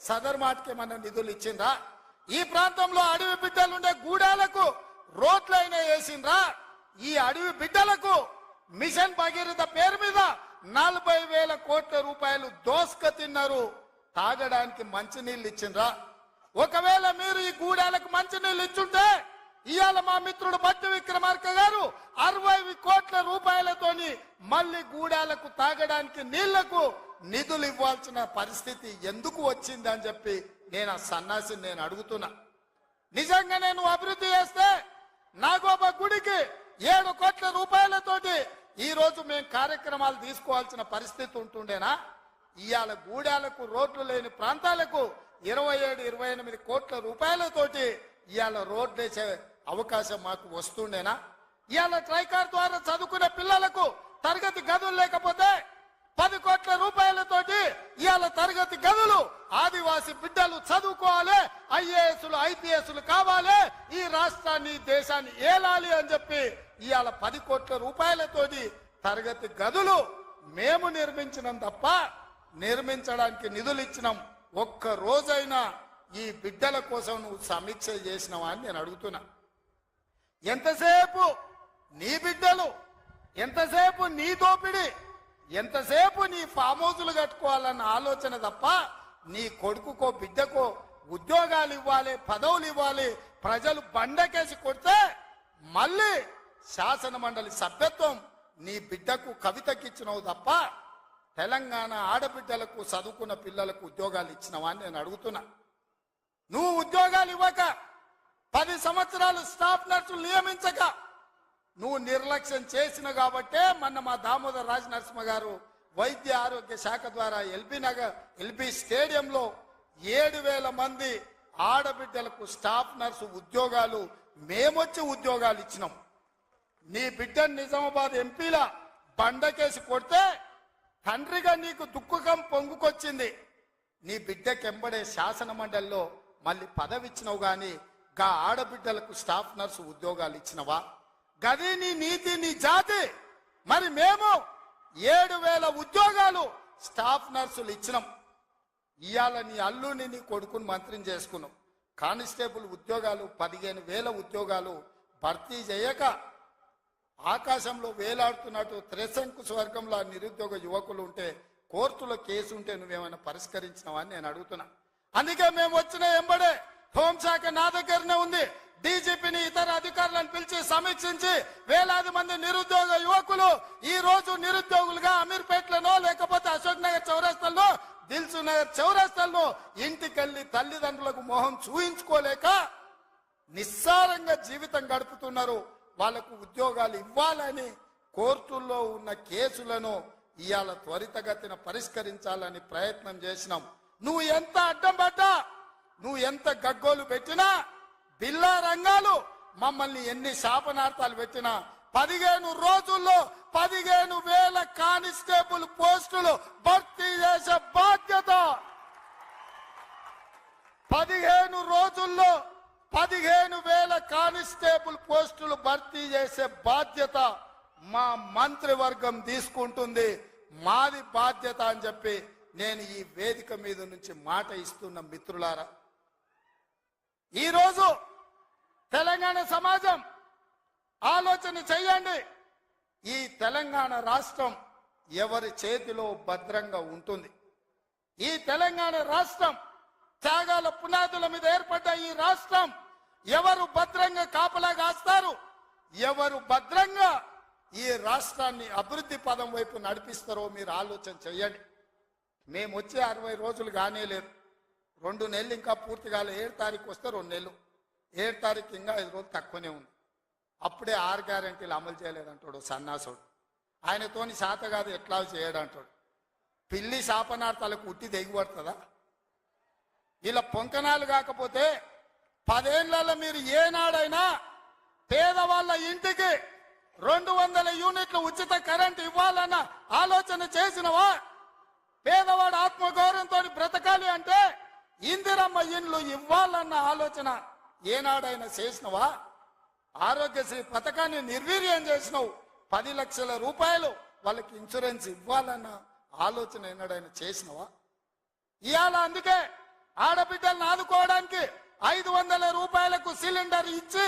సదర్ మాటకి మన నిధులు ఇచ్చిండ్రా? ఈ ప్రాంతంలో అడవి బిడ్డలుండే గూడాలకు రోడ్లైనా వేసిండ్రా? ఈ అడవి బిడ్డలకు మిషన్ భగీరథ పేరు మీద 40,000 కోట్ల రూపాయలు దోసుక తిన్నారు. తాగడానికి మంచినీళ్ళు ఇచ్చిండ్రా? ఒకవేళ మీరు ఈ గూడాలకు మంచినీళ్ళు ఇచ్చుంటే ఇవాళ మా మిత్రుడు బట్టి విక్రమార్క గారు 60 కోట్ల రూపాయలతోని మళ్ళీ గూడాలకు తాగడానికి నీళ్లకు నిధులు ఇవ్వాల్సిన పరిస్థితి ఎందుకు వచ్చింది అని చెప్పి నేను ఆ సన్నాసిని నేను అడుగుతున్నా. నిజంగా నేను అభివృద్ధి చేస్తే నాగోబ గుడికి 7 కోట్ల రూపాయలతోటి ఈ రోజు మేము కార్యక్రమాలు తీసుకోవాల్సిన పరిస్థితి ఉంటుండేనా? ఇవాళ గూడాలకు రోడ్లు లేని ప్రాంతాలకు 27-28 కోట్ల రూపాయలతోటి ఇవాళ రోడ్లు వేసే అవకాశం మాకు వస్తుండేనా? ఇవాళ ట్రైకార్ ద్వారా చదువుకునే పిల్లలకు తరగతి గదులు లేకపోతే 10 కోట్ల రూపాయలతోటి ఇవాళ తరగతి గదులు ఆదివాసి బిడ్డలు చదువుకోవాలి, ఐఏఎస్లు ఐపీఎస్లు కావాలి, ఈ రాష్ట్రాన్ని దేశాన్ని ఏలాలి అని చెప్పి ఇవాళ 10 కోట్ల రూపాయలతోటి తరగతి గదులు మేము నిర్మించినాం తప్ప నిర్మించడానికి నిధులు ఇచ్చినాం. ఒక్క రోజైనా ఈ బిడ్డల కోసం నువ్వు సమీక్ష చేసినావా అని నేను అడుగుతున్నా. ఎంతసేపు నీ బిడ్డలు, ఎంతసేపు నీ దోపిడి, ఎంతసేపు నీ ఫామ్ హౌజులు కట్టుకోవాలన్న ఆలోచన తప్ప నీ కొడుకుకో బిడ్డకో ఉద్యోగాలు ఇవ్వాలి, పదవులు ఇవ్వాలి, ప్రజలు బండకేసి కొడితే మళ్ళీ శాసన మండలి సభ్యత్వం నీ బిడ్డకు కవితకిచ్చినవు తప్ప తెలంగాణ ఆడబిడ్డలకు చదువుకున్న పిల్లలకు ఉద్యోగాలు ఇచ్చినవా అని నేను అడుగుతున్నా. నువ్వు ఉద్యోగాలు ఇవ్వక 10 సంవత్సరాలు స్టాఫ్ నర్సులు నియమించక నువ్వు నిర్లక్ష్యం చేసిన కాబట్టే మొన్న మా దామోదర్ రాజ నరసింహ గారు వైద్య ఆరోగ్య శాఖ ద్వారా ఎల్బీ స్టేడియంలో 7,000 మంది ఆడబిడ్డలకు స్టాఫ్ నర్సు ఉద్యోగాలు మేమొచ్చి ఉద్యోగాలు ఇచ్చినాం. నీ బిడ్డను నిజామాబాద్ ఎంపీల బండకేసి కొడితే తండ్రిగా నీకు దుఃఖం పొంగుకొచ్చింది. నీ బిడ్డకెంబడే శాసన మండలిలో మళ్ళీ పదవి ఇచ్చినవు గాని గా ఆడబిడ్డలకు స్టాఫ్ నర్సు ఉద్యోగాలు ఇచ్చినవా? గది నీ నీతి, నీ జాతి. మరి మేము 7,000 ఉద్యోగాలు స్టాఫ్ నర్సులు ఇచ్చినాం. ఇవాళ నీ అల్లుని నీ కొడుకుని మంత్రిని చేసుకున్నాం. కానిస్టేబుల్ ఉద్యోగాలు 15,000 ఉద్యోగాలు భర్తీ చేయక ఆకాశంలో వేలాడుతున్నట్టు త్రిశంకు స్వర్గంలో నిరుద్యోగ యువకులు ఉంటే కోర్టులో కేసు ఉంటే నువ్వేమైనా పరిష్కరించినావా అని నేను అడుగుతున్నా. అందుకే మేము వచ్చిన ఎంబడే హోంశాఖ నా దగ్గరనే ఉంది. డీజీపీని ఇతర అధికారులను పిలిచి సమీక్షించి వేలాది మంది నిరుద్యోగ యువకులు ఈ రోజు నిరుద్యోగులుగా అమీర్పేటలోనో లేకపోతే అశోక్ నగర్ చౌరస్తాల్లో, దిల్సు నగర్ చౌరస్తాల్లో ఇంటికెళ్లి తల్లిదండ్రులకు మొహం చూయించుకోలేక నిస్సారంగా జీవితం గడుపుతున్నారు. వాళ్లకు ఉద్యోగాలు ఇవ్వాలని కోర్టుల్లో ఉన్న కేసులను ఇవాళ త్వరితగతిన పరిష్కరించాలని ప్రయత్నం చేసినాం. నువ్వు ఎంత అడ్డం పడ్డా, నువ్వు ఎంత గగ్గోలు పెట్టినా, బిల్లా రంగాలు మమ్మల్ని ఎన్ని శాపనార్థాలు పెట్టినా 15 రోజుల్లో 15,000 కానిస్టేబుల్ పోస్టులు భర్తీ చేసే బాధ్యత, 15 రోజుల్లో 15,000 కానిస్టేబుల్ పోస్టులు భర్తీ చేసే బాధ్యత మా మంత్రివర్గం తీసుకుంటుంది. మాది బాధ్యత అని చెప్పి నేను ఈ వేదిక మీద నుంచి మాట ఇస్తున్న మిత్రులారా, ఈరోజు తెలంగాణ సమాజం ఆలోచన చెయ్యండి. ఈ తెలంగాణ రాష్ట్రం ఎవరి చేతిలో భద్రంగా ఉంటుంది? ఈ తెలంగాణ రాష్ట్రం త్యాగాల పునాదుల మీద ఏర్పడ్డ ఈ రాష్ట్రం ఎవరు భద్రంగా కాపలా కాస్తారు? ఎవరు భద్రంగా ఈ రాష్ట్రాన్ని అభివృద్ధి పదం వైపు నడిపిస్తారో మీరు ఆలోచన చెయ్యండి. మేము వచ్చే 60 రోజులు కానే లేదు, 2 నెలలు ఇంకా పూర్తి కాలే. 7 తారీఖు వస్తే 2 నెలలు, 7 తారీఖు ఇంకా 5 రోజులు తక్కువనే ఉంది. అప్పుడే 6 గ్యారెంటీలు అమలు చేయలేదంటాడు సన్నాసుడు. ఆయనతోని శాత కాదు ఎట్లా చేయడంటాడు. పిల్లి శాపనార్థాలకు ఉట్టి దిగిపడుతుందా? ఇలా పొంకనాలు కాకపోతే 10 ఏళ్లలో మీరు ఏనాడైనా పేదవాళ్ళ ఇంటికి 200 యూనిట్లు ఉచిత కరెంట్ ఇవ్వాలన్న ఆలోచన చేసినవా? పేదవాడు ఆత్మగౌరవంతో బ్రతకాలి అంటే ఇందిరమ్మ ఇండ్లు ఇవ్వాలన్న ఆలోచన ఏనాడైనా చేసినవా? ఆరోగ్యశ్రీ పథకాన్ని నిర్వీర్యం చేసినావు. 10 లక్షల రూపాయలు వాళ్ళకి ఇన్సూరెన్స్ ఇవ్వాలన్న ఆలోచన ఏనాడైనా చేసినవా? ఇవాళ అందుకే ఆడబిడ్డలను ఆదుకోవడానికి 500 రూపాయలకు సిలిండర్ ఇచ్చి